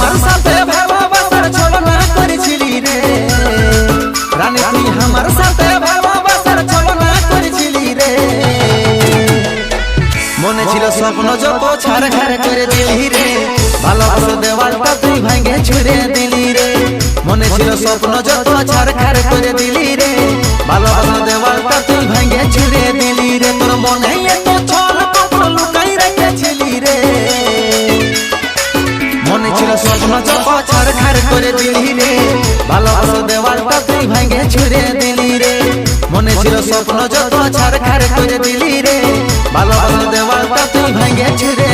আমার সাথে ভালোবাসার ছলনা করেছিলি রে রানী, তুই আমার সাথে ভালোবাসার ছলনা করেছিলি রে। মনে ছিল স্বপ্ন যত ছাড়খাড় করে দিলি রে, ভালোবাসা দেওয়ালটা তুই ভাঙে ছুড়ে দিলি রে। মনে ছিল স্বপ্ন যত ছাড়খাড় করে দিলি রে, ভালোবাসা দেওয়ালটা তুই ভাঙে ছুড়ে দিলি রে। তোর মনে এত ছল কপড় লুকাই রেখেছিলি রে, মনে ছিল স্বপ্ন যত ছাড়খাড় করে দিলি রে, ভালোবাসা দেওয়ালটা তুই ভাঙে ছুড়ে দিলি রে। মনে ছিল স্বপ্ন যত ছাড়খাড় করে দিলি রে, ভালোবাসা দেওয়ালটা তুই ভাঙে ছুড়ে